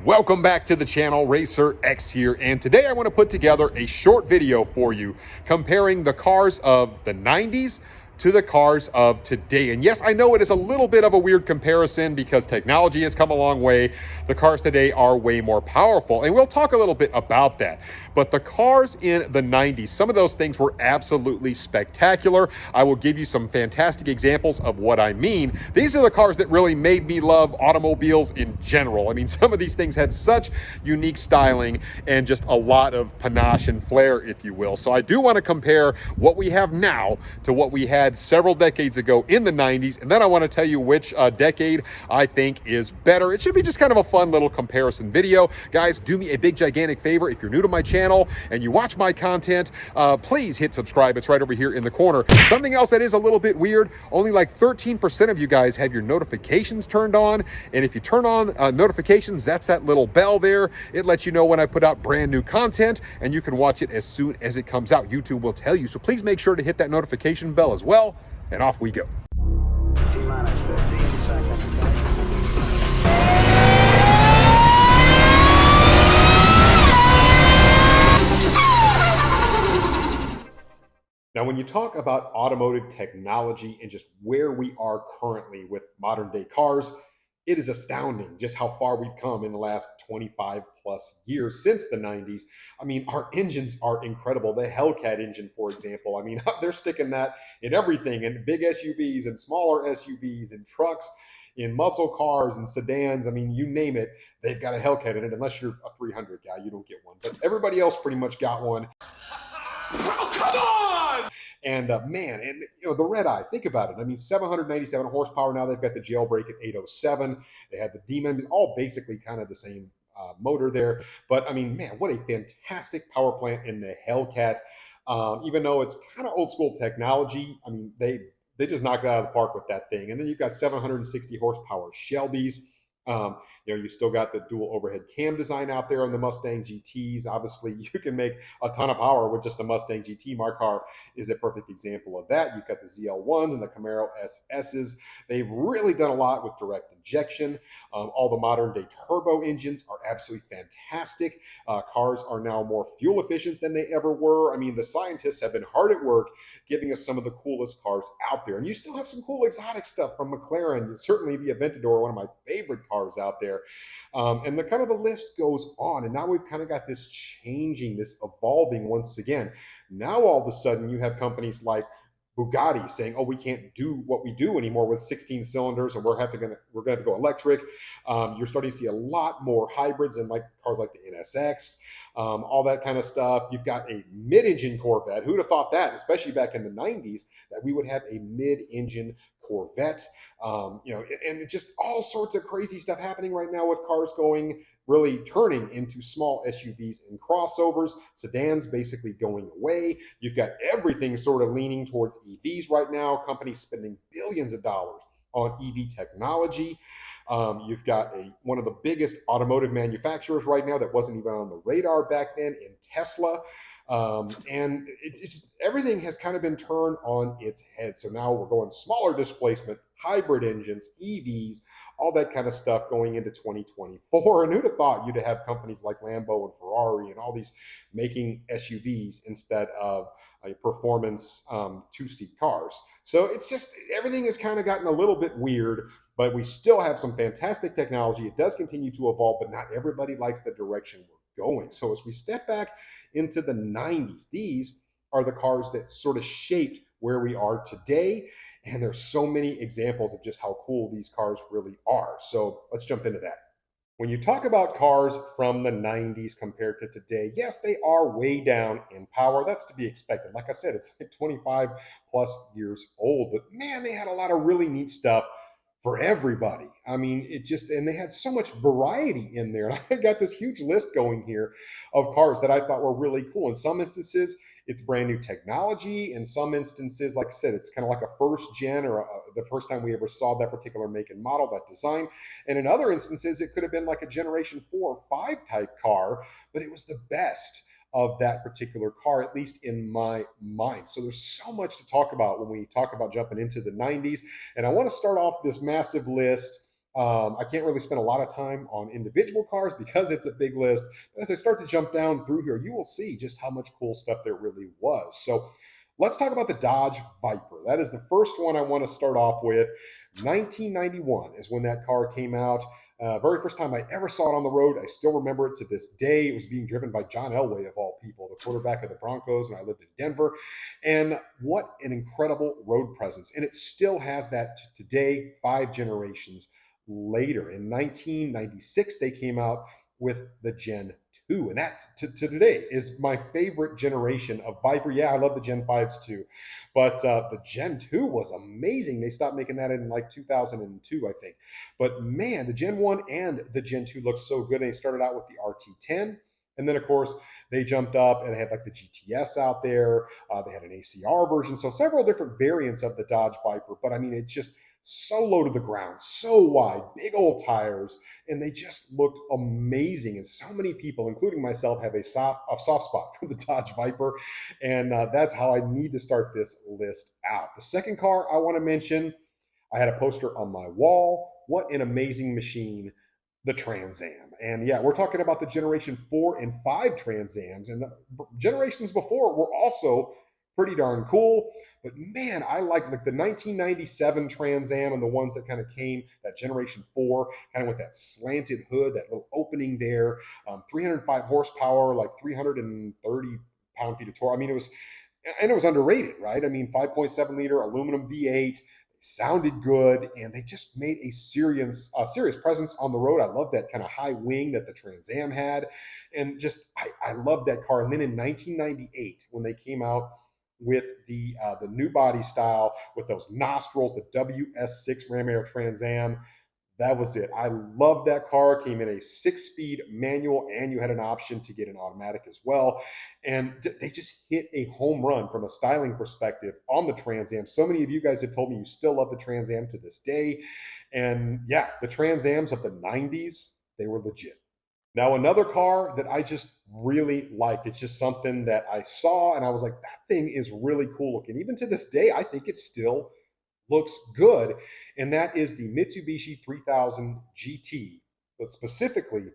Welcome back to the channel. Racer X here, and today I want to put together a short video for you comparing the cars of the 90s to the cars of today. And yes, I know it is a little bit of a weird comparison because technology has come a long way. The cars today are way more powerful, and we'll talk a little bit about that. But the cars in the 90s, some of those things were absolutely spectacular. I will give you some fantastic examples of what I mean. These are the cars that really made me love automobiles in general. I mean, some of these things had such unique styling and just a lot of panache and flair, if you will. So I do want to compare what we have now to what we had several decades ago in the 90s, and then I want to tell you which decade I think is better. It should be just kind of a fun little comparison video. Guys, do me a big gigantic favor. If you're new to my channel and you watch my content, please hit subscribe. It's right over here in the corner. Something else that is a little bit weird, only like 13% of you guys have your notifications turned on, and if you turn on notifications, that's that little bell there. It lets you know when I put out brand new content, and you can watch it as soon as it comes out. YouTube will tell you, so please make sure to hit that notification bell as well. And off we go. T-minus 15 seconds. Now, when you talk about automotive technology and just where we are currently with modern day cars, it is astounding just how far we've come in the last 25 plus years since the 90s. I mean, our engines are incredible. The Hellcat engine, for example, I mean, they're sticking that in everything, in big SUVs and smaller SUVs and trucks, in muscle cars and sedans. I mean, you name it, they've got a Hellcat in it. Unless you're a 300 guy, you don't get one. But everybody else pretty much got one. Oh, come on! And man, and you know, the red eye, think about it. I mean, 797 horsepower. Now they've got the jailbreak at 807. They had the Demon, all basically kind of the same motor there. But I mean, man, what a fantastic power plant in the Hellcat. Even though it's kind of old school technology, I mean, they just knocked it out of the park with that thing. And then you've got 760 horsepower Shelbys. You know, you still got the dual overhead cam design out there on the Mustang GTs. Obviously, you can make a ton of power with just a Mustang GT. My car is a perfect example of that. You've got the ZL1s and the Camaro SSs. They've really done a lot with direct injection. All the modern day turbo engines are absolutely fantastic. Cars are now more fuel efficient than they ever were. I mean, the scientists have been hard at work giving us some of the coolest cars out there. And you still have some cool exotic stuff from McLaren. Certainly the Aventador, one of my favorite cars out there. And the kind of the list goes on. And now we've kind of got this changing, this evolving once again. Now all of a sudden you have companies like Bugatti saying, "Oh, we can't do what we do anymore with 16 cylinders, and we're gonna have to go electric." You're starting to see a lot more hybrids and like cars like the NSX, all that kind of stuff. You've got a mid-engine Corvette. Who'd have thought that, especially back in the 90s, that we would have a mid-engine Corvette? You know, and it's just all sorts of crazy stuff happening right now with cars really turning into small SUVs and crossovers, sedans basically going away. You've got everything sort of leaning towards EVs right now, companies spending billions of dollars on EV technology. You've got one of the biggest automotive manufacturers right now that wasn't even on the radar back then in Tesla. And it's just, everything has kind of been turned on its head. So now we're going smaller displacement, hybrid engines, EVs, all that kind of stuff going into 2024. And who'd have thought you'd have companies like Lambo and Ferrari and all these making SUVs instead of performance two-seat cars. So it's just, everything has kind of gotten a little bit weird, but we still have some fantastic technology. It does continue to evolve, but not everybody likes the direction we're going. So as we step back into the 90s, these are the cars that sort of shaped where we are today. And there's so many examples of just how cool these cars really are. So let's jump into that. When you talk about cars from the 90s compared to today, yes, they are way down in power. That's to be expected. Like I said, it's like 25 plus years old, but man, they had a lot of really neat stuff for everybody. I mean, and they had so much variety in there. And I got this huge list going here of cars that I thought were really cool. In some instances, it's brand new technology. In some instances, like I said, it's kind of like a first gen or the first time we ever saw that particular make and model, that design. And in other instances, it could have been like a generation 4 or 5 type car, but it was the best of that particular car, at least in my mind. So there's so much to talk about when we talk about jumping into the 90s. And I want to start off this massive list I can't really spend a lot of time on individual cars because it's a big list. But as I start to jump down through here, you will see just how much cool stuff there really was. So let's talk about the Dodge Viper. That is the first one I want to start off with. 1991 is when that car came out. Very first time I ever saw it on the road. I still remember it to this day. It was being driven by John Elway, of all people, the quarterback of the Broncos, when I lived in Denver. And what an incredible road presence. And it still has that today, 5 generations later. In 1996, they came out with the Gen 2. And that to today is my favorite generation of Viper. Yeah, I love the Gen 5s too. But the Gen 2 was amazing. They stopped making that in like 2002, I think. But man, the Gen 1 and the Gen 2 looked so good. And they started out with the RT10. And then, of course, they jumped up and they had like the GTS out there. They had an ACR version. So several different variants of the Dodge Viper. But I mean, it just so low to the ground, so wide, big old tires, and they just looked amazing. And so many people, including myself, have a soft spot for the Dodge Viper. And that's how I need to start this list out. The second car I want to mention, I had a poster on my wall. What an amazing machine, the Trans Am. And yeah, we're talking about the Generation 4 and 5 Trans Ams. And the generations before were also pretty darn cool. But man, I like the 1997 Trans Am and the ones that kind of came, that Generation 4, kind of with that slanted hood, that little opening there, 305 horsepower, like 330 pound-feet of torque. I mean, it was underrated, right? I mean, 5.7 liter aluminum V8, sounded good, and they just made a serious presence on the road. I love that kind of high wing that the Trans Am had, and just I love that car. And then in 1998, when they came out with the new body style with those nostrils, the WS6 Ram Air Trans Am, that was it. I loved that car. It came in a 6-speed manual, and you had an option to get an automatic as well. And they just hit a home run from a styling perspective on the Trans Am. So many of you guys have told me you still love the Trans Am to this day. And yeah, the Trans Ams of the 90s, they were legit. Now, another car that I just really liked, it's just something that I saw and I was like, that thing is really cool looking. Even to this day, I think it still looks good. And that is the Mitsubishi 3000 GT, but specifically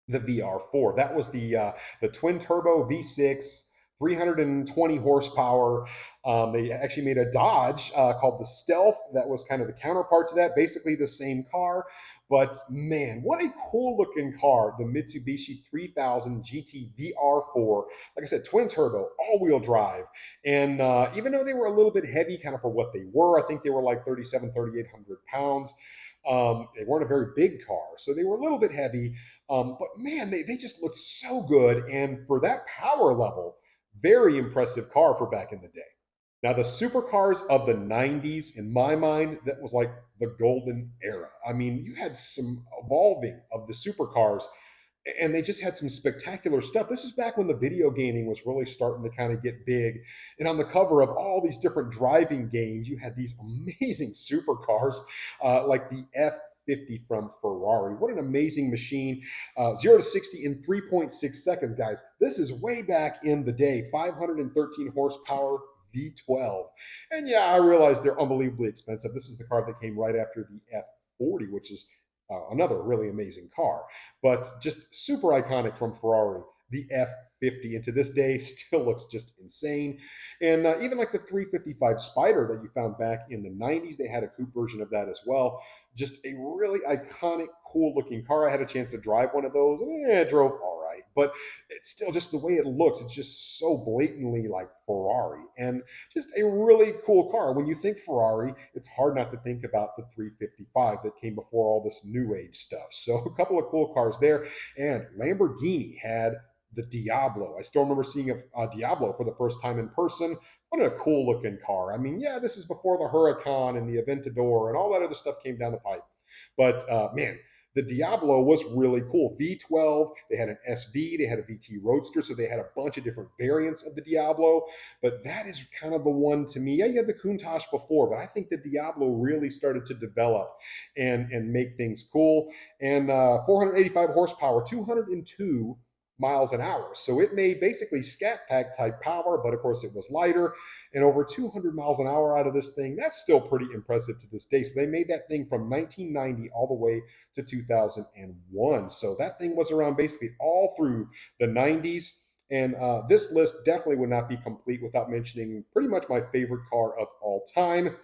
the VR4. That was the twin turbo V6, 320 horsepower. They actually made a Dodge called the Stealth that was kind of the counterpart to that, basically the same car. But man, what a cool looking car, the Mitsubishi 3000 GT VR4. Like I said, twin turbo, all wheel drive. And even though they were a little bit heavy kind of for what they were, I think they were like 3,800 pounds. They weren't a very big car, so they were a little bit heavy. But man, they just looked so good. And for that power level, very impressive car for back in the day. Now, the supercars of the 90s, in my mind, that was like the golden era. I mean, you had some evolving of the supercars, and they just had some spectacular stuff. This is back when the video gaming was really starting to kind of get big. And on the cover of all these different driving games, you had these amazing supercars like the F50 from Ferrari. What an amazing machine. 0 to 60 in 3.6 seconds, guys. This is way back in the day. 513 horsepower, V12. And yeah, I realize they're unbelievably expensive. This is the car that came right after the F40, which is another really amazing car, but just super iconic from Ferrari. The F50, and to this day still looks just insane. And even like the 355 Spider that you found back in the 90s, they had a coupe version of that as well. Just a really iconic, cool looking car. I had a chance to drive one of those, and it drove all right, but it's still just the way it looks. It's just so blatantly like Ferrari, and just a really cool car. When you think Ferrari, it's hard not to think about the 355 that came before all this new age stuff. So a couple of cool cars there. And Lamborghini had the Diablo. I still remember seeing a Diablo for the first time in person. What a cool looking car. I mean, yeah, this is before the Huracan and the Aventador and all that other stuff came down the pipe. But man, the Diablo was really cool. V12, they had an SV, they had a VT Roadster, so they had a bunch of different variants of the Diablo. But that is kind of the one to me. Yeah, you had the Countach before, but I think the Diablo really started to develop and make things cool. And 485 horsepower, 202 miles an hour. So it made basically scat pack type power, but of course it was lighter and over 200 miles an hour out of this thing. That's still pretty impressive to this day. So they made that thing from 1990 all the way to 2001. So that thing was around basically all through the 90s. And this list definitely would not be complete without mentioning pretty much my favorite car of all time,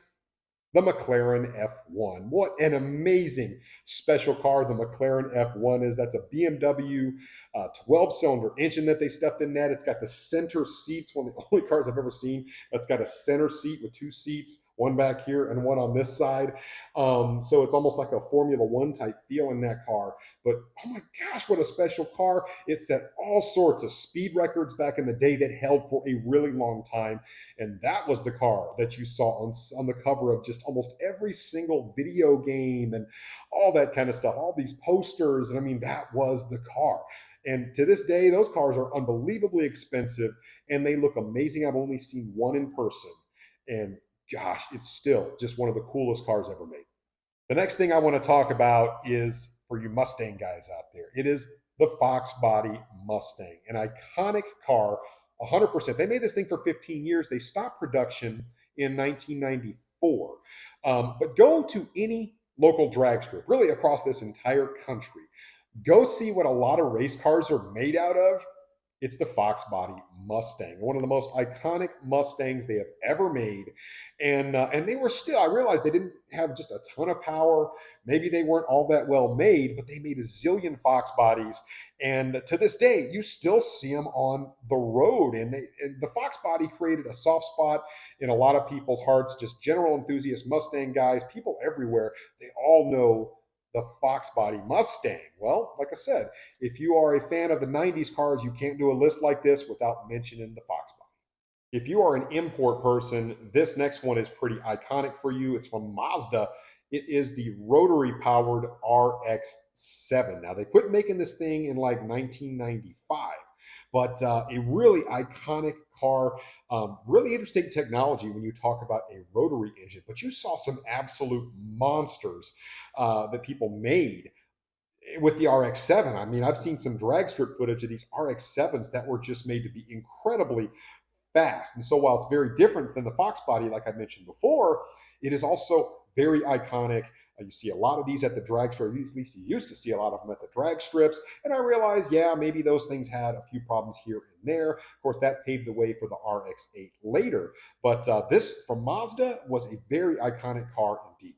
the McLaren F1. What an amazing special car the McLaren F1 is. That's a BMW 12-cylinder engine that they stuffed in that. It's got the center seats, one of the only cars I've ever seen that's got a center seat with two seats, one back here and one on this side. So it's almost like a Formula One type feel in that car. But oh my gosh, what a special car. It set all sorts of speed records back in the day that held for a really long time. And that was the car that you saw on the cover of just almost every single video game and all that kind of stuff, all these posters. And I mean, that was the car. And to this day, those cars are unbelievably expensive and they look amazing. I've only seen one in person. And gosh, it's still just one of the coolest cars ever made. The next thing I want to talk about is for you Mustang guys out there. It is the Fox Body Mustang, an iconic car, 100%. They made this thing for 15 years. They stopped production in 1994. But go to any local drag strip, really across this entire country. Go see what a lot of race cars are made out of. It's the Fox Body Mustang, one of the most iconic Mustangs they have ever made. And they were still, I realized they didn't have just a ton of power. Maybe they weren't all that well made, but they made a zillion Fox bodies. And to this day, you still see them on the road. And the Fox Body created a soft spot in a lot of people's hearts, just general enthusiast Mustang guys, people everywhere. They all know the Fox Body Mustang. Well, like I said, if you are a fan of the 90s cars, you can't do a list like this without mentioning the Fox Body. If you are an import person, this next one is pretty iconic for you. It's from Mazda. It is the rotary powered RX-7. Now, they quit making this thing in like 1995, but a really iconic car, really interesting technology when you talk about a rotary engine. But you saw some absolute monsters that people made with the RX-7. I mean, I've seen some drag strip footage of these RX-7s that were just made to be incredibly fast. And so while it's very different than the Fox Body, like I mentioned before, it is also very iconic. You see a lot of these at the drag strip, at least you used to see a lot of them at the drag strips. And I realized, yeah, maybe those things had a few problems here and there. Of course, that paved the way for the RX-8 later. But this from Mazda was a very iconic car indeed.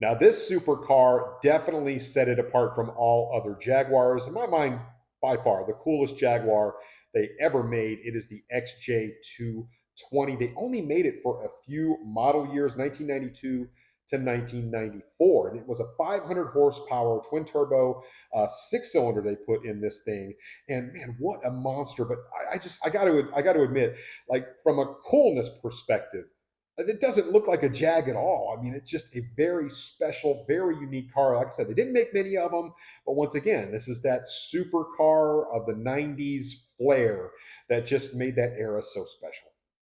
Now, this supercar definitely set it apart from all other Jaguars. In my mind, by far, the coolest Jaguar they ever made. It is the XJ220. They only made it for a few model years, 1992 to 1994. And it was a 500 horsepower twin turbo, six-cylinder they put in this thing. And man, what a monster. But I got to admit, like from a coolness perspective, it doesn't look like a Jag at all. I mean, it's just a very special, very unique car. Like I said, they didn't make many of them, but once again, this is that supercar of the 90s flair that just made that era so special.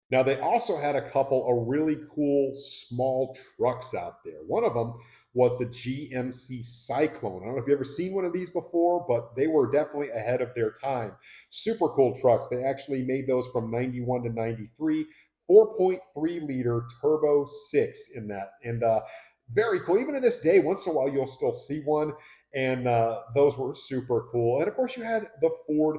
Now, they also had a couple of really cool small trucks out there. One of them was the GMC Cyclone. I don't know if you've ever seen one of these before, but they were definitely ahead of their time. Super cool trucks. They actually made those from 91 to 93. 4.3 liter turbo six in that. And very cool. Even to this day, once in a while, you'll still see one. And those were super cool. And of course, you had the Ford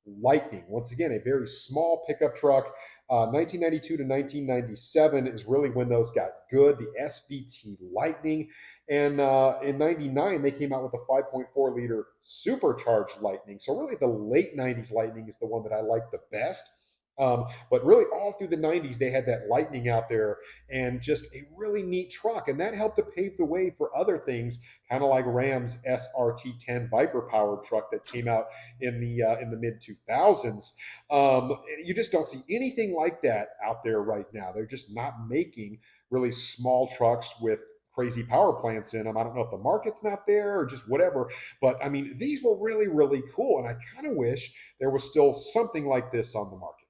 Lightning. Once again, a very small pickup truck. 1992 to 1997 is really when those got good. The SVT Lightning. And in 99, they came out with a 5.4 liter supercharged Lightning. So really the late 90s Lightning is the one that I like the best. But really all through the 90s, they had that Lightning out there and just a really neat truck. And that helped to pave the way for other things, kind of like Ram's SRT10 Viper powered truck that came out in the mid 2000s. You just don't see anything like that out there right now. They're just not making really small trucks with crazy power plants in them. I don't know if the market's not there or just whatever, but I mean, these were really, really cool. And I kind of wish there was still something like this on the market.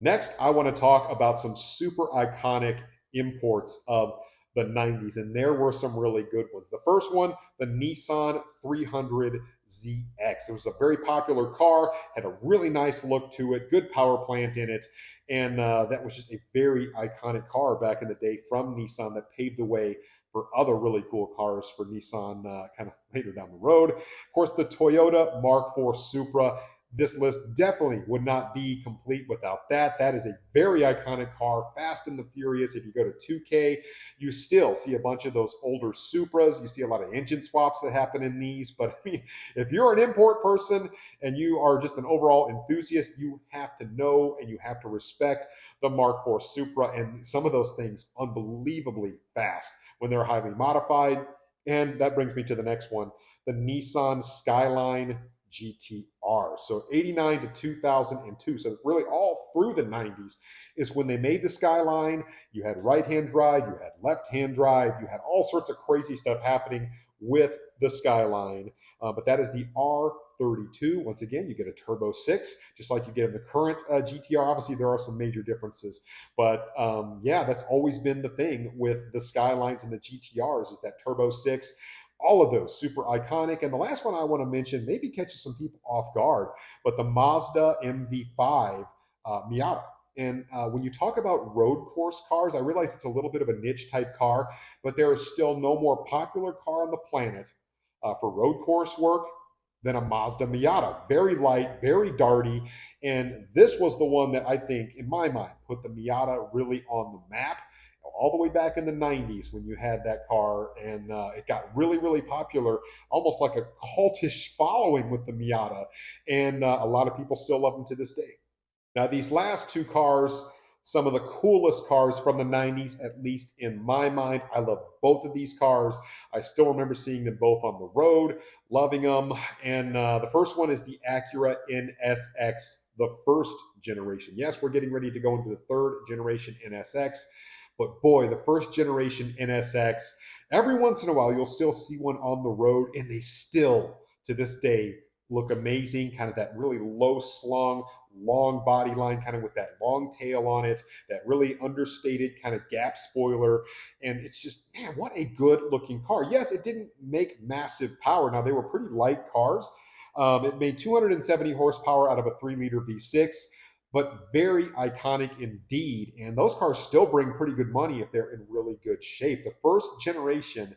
Next, I want to talk about some super iconic imports of the 90s, and there were some really good ones. The first one, the Nissan 300 ZX. It was a very popular car, had a really nice look to it, good power plant in it, and that was just a very iconic car back in the day from Nissan that paved the way for other really cool cars for Nissan kind of later down the road. Of course, the Toyota Mark IV Supra. This list definitely would not be complete without that. That is a very iconic car, Fast and the Furious. If you go to 2K, you still see a bunch of those older Supras. You see a lot of engine swaps that happen in these. But I mean, if you're an import person and you are just an overall enthusiast, you have to know and you have to respect the Mark IV Supra. And some of those things unbelievably fast when they're highly modified. And that brings me to the next one, the Nissan Skyline GTR. So 89 to 2002. So really all through the 90s is when they made the Skyline. You had right-hand drive, you had left-hand drive, you had all sorts of crazy stuff happening with the Skyline. But that is the R32. Once again, you get a turbo 6, just like you get in the current GTR. Obviously, there are some major differences. But yeah, that's always been the thing with the Skylines and the GTRs is that turbo 6. All of those super iconic. And the last one I want to mention maybe catches some people off guard, but the Mazda MV5 Miata. And when you talk about road course cars, I realize it's a little bit of a niche type car, but there is still no more popular car on the planet for road course work than a Mazda Miata. Very light, very darty. And this was the one that I think, in my mind, put the Miata really on the map all the way back in the 90s when you had that car, and it got really, really popular, almost like a cultish following with the Miata. And a lot of people still love them to this day. Now, these last two cars, some of the coolest cars from the 90s, at least in my mind. I love both of these cars. I still remember seeing them both on the road, loving them. And the first one is the Acura NSX, the first generation. Yes, we're getting ready to go into the third generation NSX. But boy, the first generation NSX, every once in a while, you'll still see one on the road, and they still, to this day, look amazing. Kind of that really low slung, long body line, kind of with that long tail on it, that really understated kind of gap spoiler. And it's just, man, what a good looking car. Yes, it didn't make massive power. Now, they were pretty light cars. It made 270 horsepower out of a 3-liter V6, but very iconic indeed. And those cars still bring pretty good money if they're in really good shape. The first generation,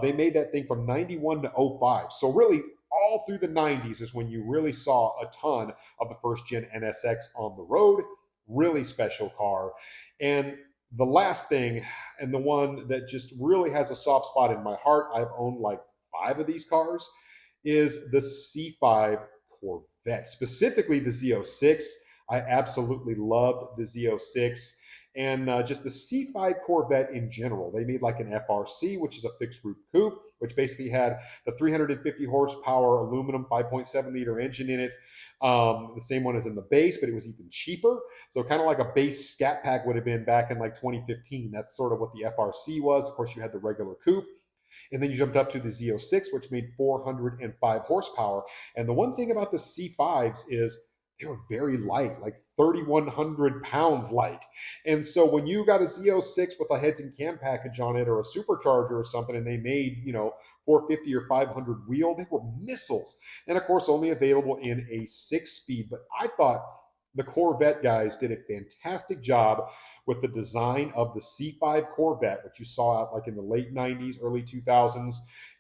they made that thing from 91 to 05. So really all through the 90s is when you really saw a ton of the first gen NSX on the road. Really special car. And the last thing, and the one that just really has a soft spot in my heart, I've owned like 5 of these cars, is the C5 Corvette, specifically the Z06. I absolutely loved the Z06 and just the C5 Corvette in general. They made like an FRC, which is a fixed roof coupe, which basically had the 350 horsepower aluminum 5.7 liter engine in it. The same one as in the base, but it was even cheaper. So kind of like a base Scat Pack would have been back in like 2015. That's sort of what the FRC was. Of course, you had the regular coupe. And then you jumped up to the Z06, which made 405 horsepower. And the one thing about the C5s is they were very light, like 3,100 pounds light. And so when you got a Z06 with a heads and cam package on it or a supercharger or something, and they made, 450 or 500 wheel, they were missiles. And of course, only available in a 6-speed. But I thought the Corvette guys did a fantastic job with the design of the C5 Corvette, which you saw out like in the late 90s, early 2000s.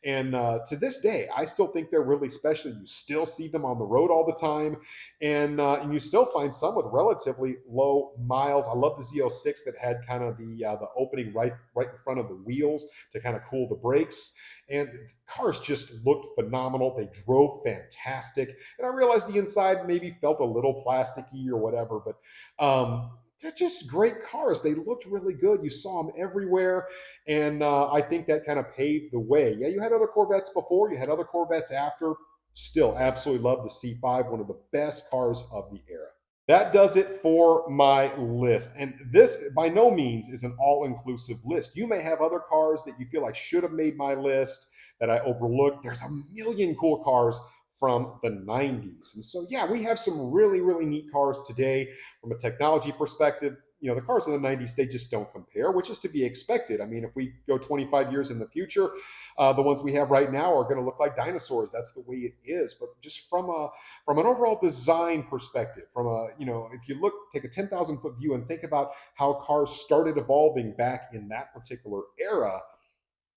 And to this day, I still think they're really special. You still see them on the road all the time. And you still find some with relatively low miles. I love the Z06 that had kind of the opening right in front of the wheels to kind of cool the brakes. And cars just looked phenomenal. They drove fantastic. And I realized the inside maybe felt a little plasticky or whatever, but they're just great cars. They looked really good. You saw them everywhere. And I think that kind of paved the way. Yeah, you had other Corvettes before, you had other Corvettes after. Still absolutely love the C5, one of the best cars of the era. That does it for my list. And this, by no means, is an all inclusive list. You may have other cars that you feel like should have made my list that I overlooked. There's a million cool cars from the 90s. And so, yeah, we have some really, really neat cars today from a technology perspective. The cars in the 90s, they just don't compare, which is to be expected. I mean, if we go 25 years in the future, The ones we have right now are going to look like dinosaurs. That's the way it is. But just from an overall design perspective, from a, if you look, take a 10,000 foot view and think about how cars started evolving back in that particular era,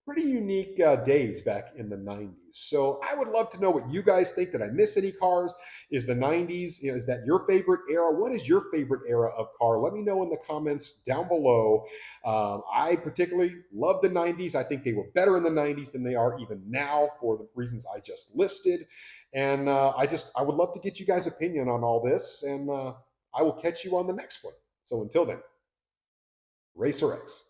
pretty unique days back in the 90s. So I would love to know what you guys think. Did I miss any cars? Is the 90s, is that your favorite era? What is your favorite era of car? Let me know in the comments down below. I particularly love the 90s. I think they were better in the 90s than they are even now for the reasons I just listed. And I would love to get you guys' opinion on all this. And I will catch you on the next one. So until then, Racer X.